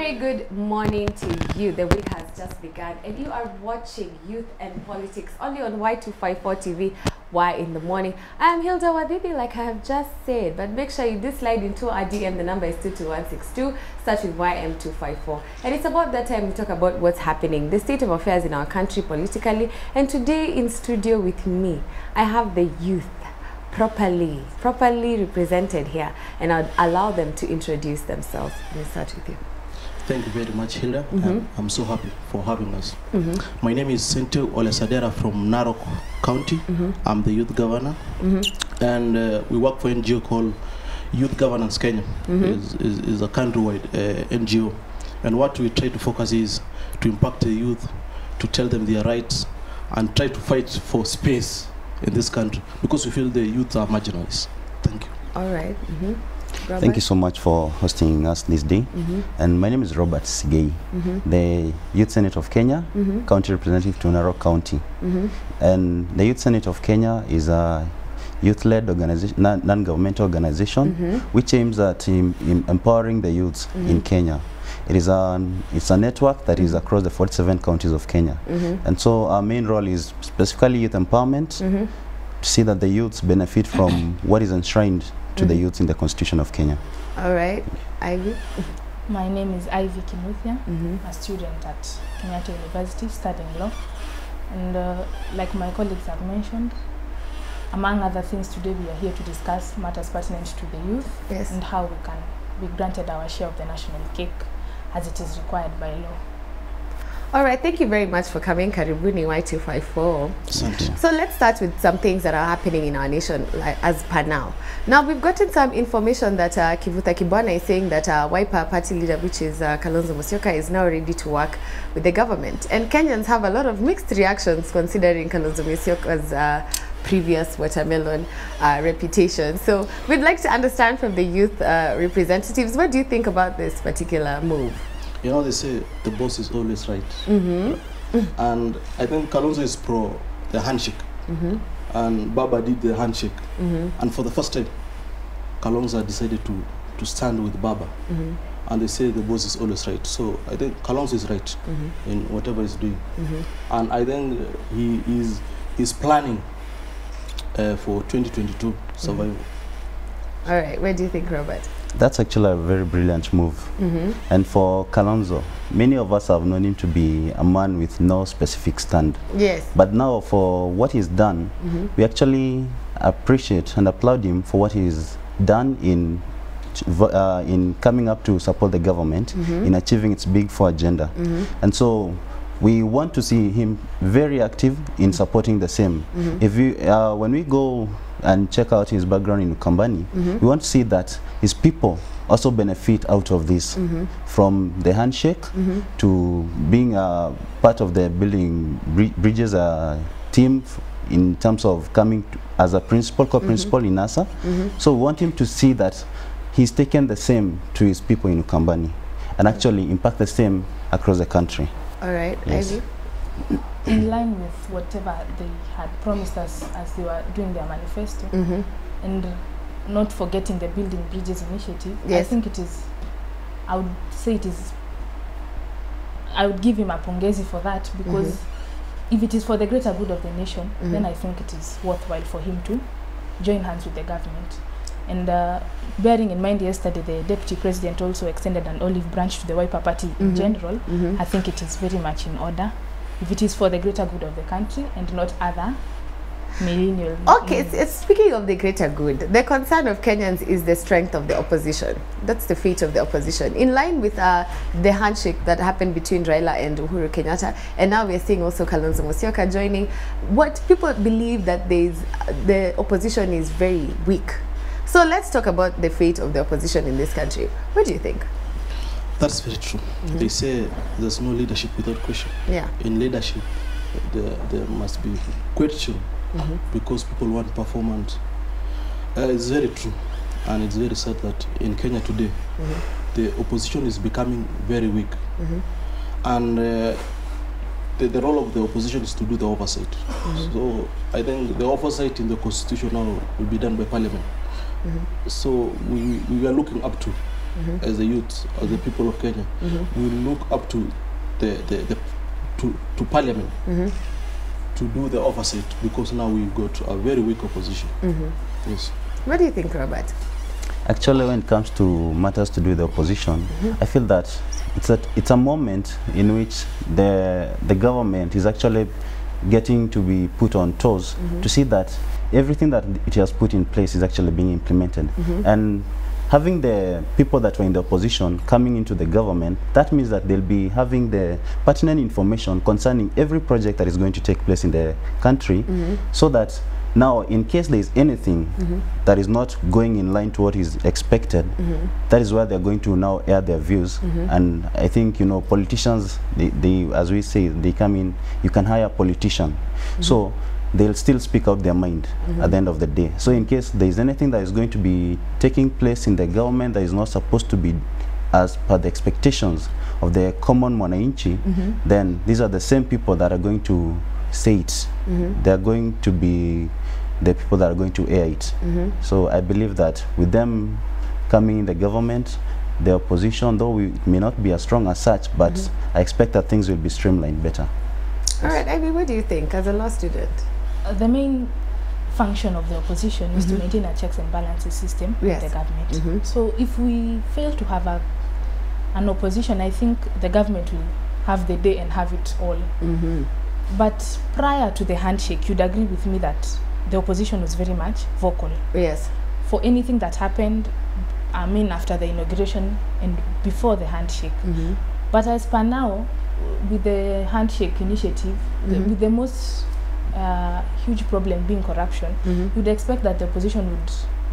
very good morning to you. The week has just begun and you are watching Youth and Politics only on Y254 TV. Why in the morning? I am Hilda Wadibi, like I have just said, but make sure you do slide into our DM. The number is 22162, start with YM254. And it's about that time we talk about what's happening, the state of affairs in our country politically. And today in studio with me, I have the youth properly represented here, and I'll allow them to introduce themselves. Let's start with you. Thank you very much, Hilda. I'm so happy for having us. My name is Sente Olesadera from Narok County. I'm the youth governor, and we work for an NGO called Youth Governance Kenya. Is a countrywide NGO, and what we try to focus is to impact the youth, to tell them their rights, and try to fight for space in this country because we feel the youth are marginalized. Thank you. All right. Thank you so much for hosting us this day. And my name is Robert Sigei, the Youth Senate of Kenya, County Representative to Narok County. And the Youth Senate of Kenya is a youth-led organization, non-governmental organization, which aims at empowering the youths in Kenya. It's a network that is across the 47 counties of Kenya. And so our main role is specifically youth empowerment, to see that the youths benefit from what is enshrined to the youths in the Constitution of Kenya. All right. Ivy? My name is Ivy Kimuthia, a student at Kenyatta University studying law. And like my colleagues have mentioned, among other things, today we are here to discuss matters pertinent to the youth and how we can be granted our share of the national cake as it is required by law. All right, thank you very much for coming. Karibuni Y254. So let's start with some things that are happening in our nation as per now. Now, we've gotten some information that Kivuta Kibwana is saying that Wiper party leader, which is Kalonzo Musyoka, is now ready to work with the government. And Kenyans have a lot of mixed reactions considering Kalonzo Musyoka's previous watermelon reputation. So we'd like to understand from the youth representatives, what do you think about this particular move? You know, they say the boss is always right. And I think Kalonzo is pro the handshake. And Baba did the handshake. And for the first time, Kalonzo decided to stand with Baba. And they say the boss is always right. So I think Kalonzo is right in whatever he's doing. And I think he is planning for 2022 survival. All right, where do you think, Robert? That's actually a very brilliant move. And for Kalonzo, many of us have known him to be a man with no specific stand. Yes. But now for what he's done, we actually appreciate and applaud him for what he's done in coming up to support the government in achieving its Big Four agenda. And so we want to see him very active in supporting the same. If we, when we go and check out his background in Ukambani, we want to see that his people also benefit out of this, from the handshake to being part of the building bridges team in terms of coming as a principal, co-principal in NASA. So we want him to see that he's taken the same to his people in Ukambani and actually impact the same across the country. All right, yes. Ivy? In line with whatever they had promised us as they were doing their manifesto, and not forgetting the Building Bridges initiative, I think it is, I would say it is, I would give him a pongezi for that, because if it is for the greater good of the nation, then I think it is worthwhile for him to join hands with the government. And bearing in mind yesterday, the Deputy President also extended an olive branch to the Wiper Party in general, I think it is very much in order, if it is for the greater good of the country and not other millennial. Okay, it's speaking of the greater good, the concern of Kenyans is the strength of the opposition. That's the fate of the opposition. In line with the handshake that happened between Raila and Uhuru Kenyatta, and now we're seeing also Kalonzo Musyoka joining, what people believe that the opposition is very weak. So let's talk about the fate of the opposition in this country. What do you think? That's very true. They say there's no leadership without question. In leadership, there must be question because people want performance. It's very true, and it's very sad that in Kenya today, the opposition is becoming very weak. And the role of the opposition is to do the oversight. So I think the oversight in the constitution now will be done by parliament. So we are looking up to as the youth, as the people of Kenya, we look up to to Parliament to do the oversight, because now we've got a very weak opposition. Yes. What do you think, Robert? Actually, when it comes to matters to do with the opposition, I feel that it's a moment in which the government is actually getting to be put on toes to see that everything that it has put in place is actually being implemented. And having the people that were in the opposition coming into the government, that means that they'll be having the pertinent information concerning every project that is going to take place in the country, so that now, in case there is anything that is not going in line to what is expected, that is where they're going to now air their views. And I think, you know, politicians, they as we say, they come in, you can hire a politician. So they'll still speak out their mind at the end of the day. So in case there is anything that is going to be taking place in the government that is not supposed to be as per the expectations of the common mwananchi, then these are the same people that are going to say it. They are going to be the people that are going to air it. So I believe that with them coming in the government, the opposition, though we may not be as strong as such, but I expect that things will be streamlined better. All right, Ivy, what do you think as a law student? The main function of the opposition is to maintain a checks and balances system with the government. So if we fail to have an opposition, I think the government will have the day and have it all. But prior to the handshake, you'd agree with me that the opposition was very much vocal. Yes. For anything that happened, I mean, after the inauguration and before the handshake. But as per now, with the handshake initiative, with the most huge problem being corruption, you'd expect that the opposition would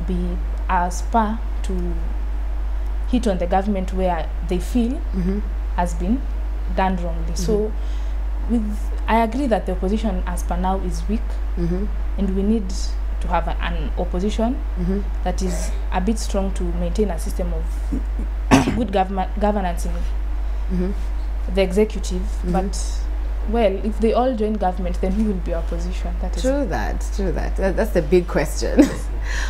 be as far to hit on the government where they feel has been done wrongly. So I agree that the opposition as per now is weak, and we need to have an opposition that is a bit strong to maintain a system of good governance in the executive. But well, if they all join government, then who will be opposition? That is true. That's the big question.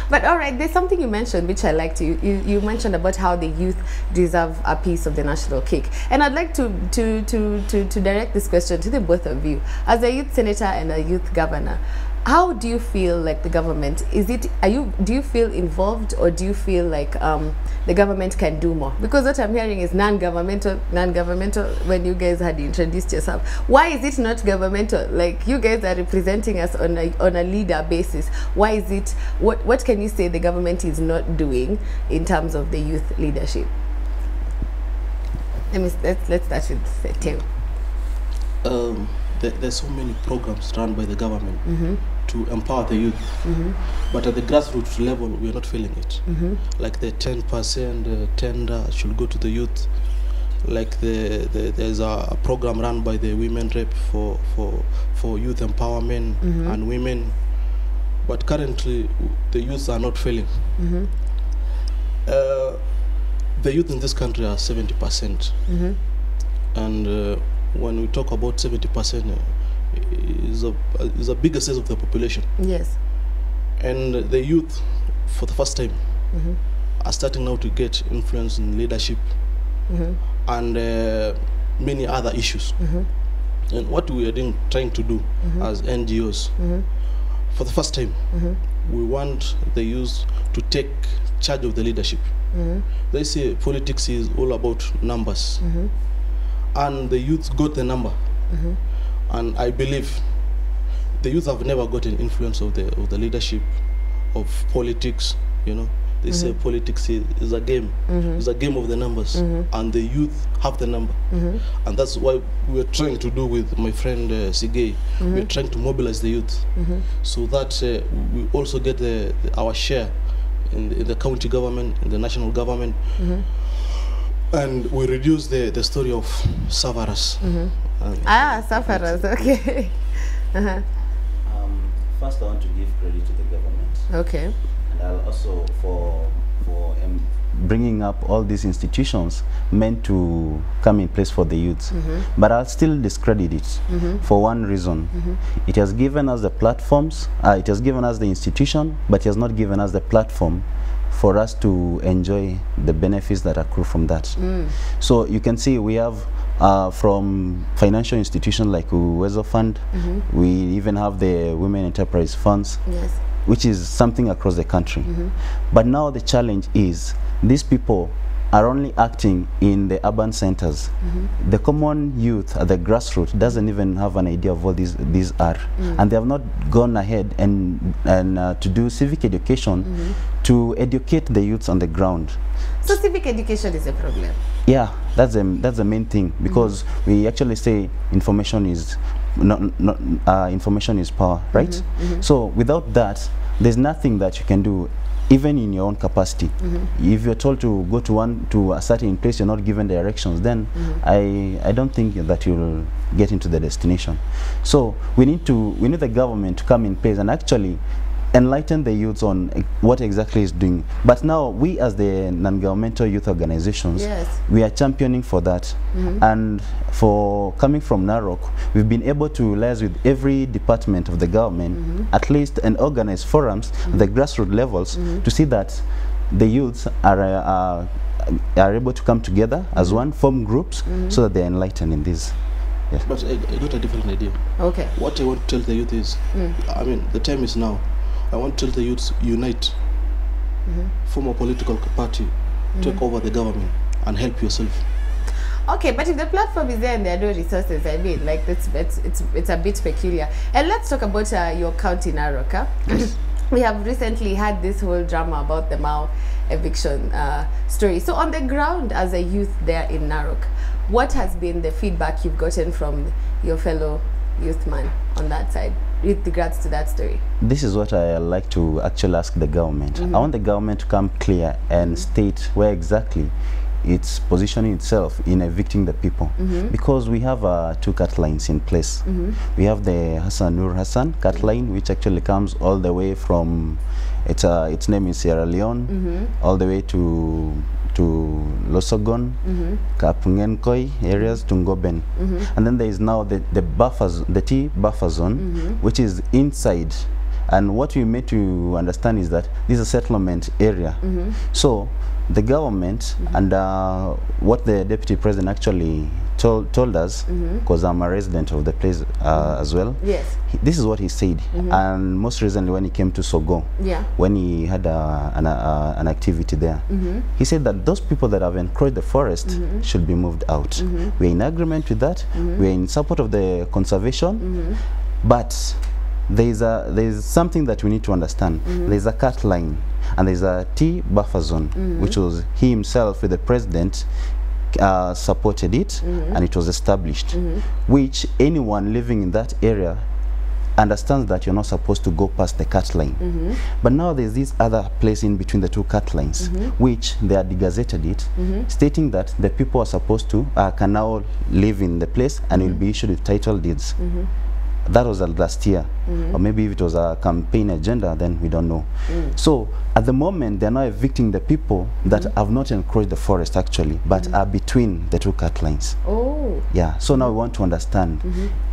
But all right, there's something you mentioned which I liked. You mentioned about how the youth deserve a piece of the national cake, and I'd like to direct this question to the both of you. As a youth senator and a youth governor, how do you feel like the government, do you feel involved, or do you feel like the government can do more? Because what I'm hearing is non-governmental when you guys had introduced yourself. Why is it not governmental? Like, you guys are representing us on a leader basis. Why is it, what can you say the government is not doing in terms of the youth leadership? Let's start with Theo. There's so many programs run by the government to empower the youth, but at the grassroots level, we are not feeling it. Like the 10% tender should go to the youth. Like there's a program run by the women rep for youth empowerment and women, but currently the youths are not feeling. The youth in this country are 70%, and when we talk about 70%, is a bigger size of the population. Yes. And the youth, for the first time, are starting now to get influence in leadership and many other issues. And what we are trying to do as NGOs, for the first time, we want the youth to take charge of the leadership. They say politics is all about numbers. And the youth got the number, and I believe the youth have never gotten influence of the leadership of politics. You know, they say politics is a game, it's a game of the numbers, and the youth have the number, and that's why we're trying to do with my friend Sigei. We're trying to mobilize the youth so that we also get our share in the county government, in the national government. And we reduce the story of sufferers. Sufferers, okay. First, I want to give credit to the government. Okay. And I'll also for bringing up all these institutions meant to come in place for the youth. But I'll still discredit it for one reason. It has given us the platforms, it has given us the institution, but it has not given us the platform for us to enjoy the benefits that accrue from that. So you can see we have from financial institutions like Uwezo Fund, we even have the Women Enterprise Funds, which is something across the country. But now the challenge is these people are only acting in the urban centers. The common youth at the grassroots doesn't even have an idea of what these are, and they have not gone ahead and to do civic education to educate the youths on the ground. So civic education is a problem. Yeah, that's the main thing, because we actually say information is information is power, right? So without that, there's nothing that you can do, even in your own capacity. If you're told to go to a certain place, you're not given directions, then I don't think that you'll get into the destination. So we need the government to come in place and actually enlighten the youths on what exactly is doing. But now we as the non-governmental youth organizations, we are championing for that. And for coming from Narok, we've been able to liaise with every department of the government, at least, and organize forums at the grassroots levels to see that the youths are able to come together as one, form groups, so that they're enlightened in this. Yes. But I got a different idea. Okay. What I want to tell the youth is, I mean, the time is now. I want to tell the youths, unite, form a political party, take over the government, and help yourself. Okay, but if the platform is there and there are no resources, I mean, like it's a bit peculiar. And let's talk about your county, Narok. Huh? We have recently had this whole drama about the Mao eviction story. So on the ground, as a youth there in Narok, what has been the feedback you've gotten from your fellow youth man on that side with regards to that story? This is what I like to actually ask the government. I want the government to come clear and state where exactly it's positioning itself in evicting the people, because we have 2 cut lines in place. We have the Hassan Nur Hassan cut line, which actually comes all the way from its name is Sierra Leone, all the way to Losogon, Kapungenkoi areas to Ngoben. And then there is now the T buffer zone, which is inside. And what we made to understand is that this is a settlement area. So the government and what the deputy president actually told us, because I'm a resident of the place as well. Yes. This is what he said. And most recently when he came to Sogo, when he had an activity there, he said that those people that have encroached the forest should be moved out. We're in agreement with that. We're in support of the conservation. But there's something that we need to understand. There's a cut line and there's a T buffer zone, which was he himself with the president supported it, and it was established, which anyone living in that area understands that you're not supposed to go past the cut line. But now there's this other place in between the 2 cut lines, which they are degazetted it, stating that the people are supposed to can now live in the place and will be issued with title deeds. That was last year, or maybe if it was a campaign agenda, then we don't know. So at the moment, they're now evicting the people that have not encroached the forest actually, but are between the 2 cut lines. Oh. Yeah, so now we want to understand,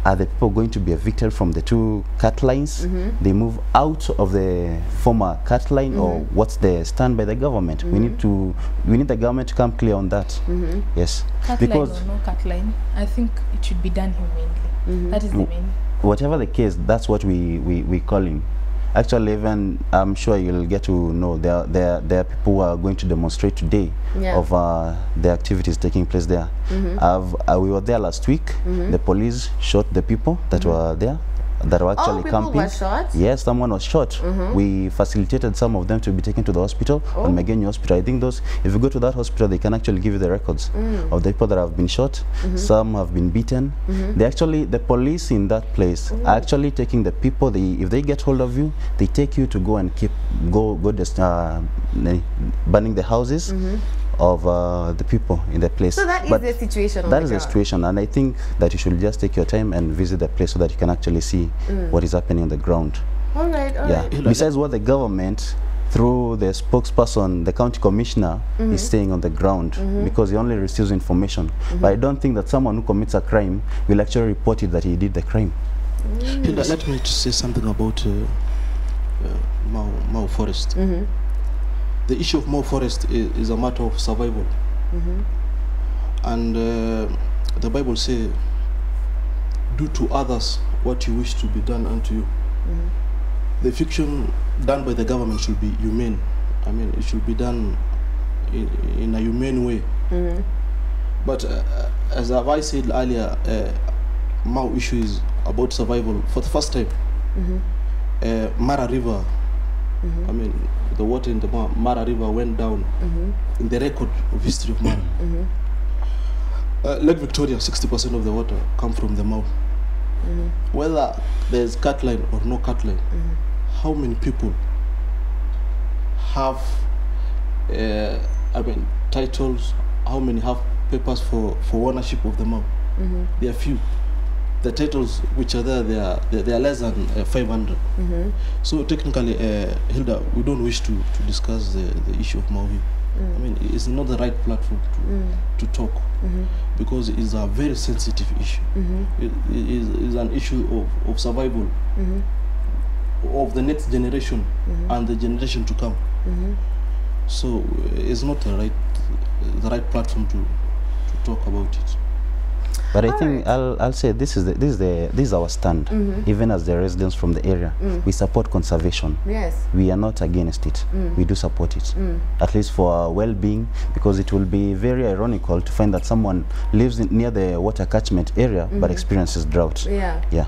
are the people going to be evicted from the 2 cut lines? They move out of the former cut line, or what's the stand by the government? We need the government to come clear on that. Yes. Cut because line or no cut line, I think it should be done humanely. That is the main. Whatever the case, that's what we call him. Actually, even I'm sure you'll get to know there are people who are going to demonstrate today of the activities taking place there. We were there last week. The police shot the people that were there, that were actually camping. People were shot? Yes, someone was shot. We facilitated some of them to be taken to the hospital, on Megeni Hospital. I think those, if you go to that hospital, they can actually give you the records of the people that have been shot. Some have been beaten. The police in that place are actually taking the people. If they get hold of you, they take you to go and burning the houses of the people in the place. So that is the situation. That is the situation, and I think that you should just take your time and visit the place so that you can actually see what is happening on the ground. All right, all right. Besides what the government, through the spokesperson, the county commissioner, is saying on the ground, because he only receives information. But I don't think that someone who commits a crime will actually report it that he did the crime. Let me say something about Mao Forest. the issue of more forest is a matter of survival. And the Bible says, do to others what you wish to be done unto you. The fiction done by the government should be humane. I mean, it should be done in a humane way. But as I said earlier, Mau issue is about survival. For the first time, Mara River, I mean, the water in the Mara River went down in the record of history of Mara. Lake Victoria, 60% of the water come from the Mau. Whether there's cut line or no cut line, how many people have I mean, titles, how many have papers for ownership of the Mau? There are few. The titles which are there, they are less than 500. So technically, Hilda, we don't wish to discuss the issue of Mau here. I mean, it's not the right platform to talk, because it's a very sensitive issue. It is an issue of survival of the next generation and the generation to come. So it's not the right platform to talk about it. But I think I'll say this is our stand. Even as the residents from the area, we support conservation. Yes. We are not against it. We do support it, at least for our well-being, because it will be very ironical to find that someone lives near the water catchment area but experiences drought. Yeah. Yeah.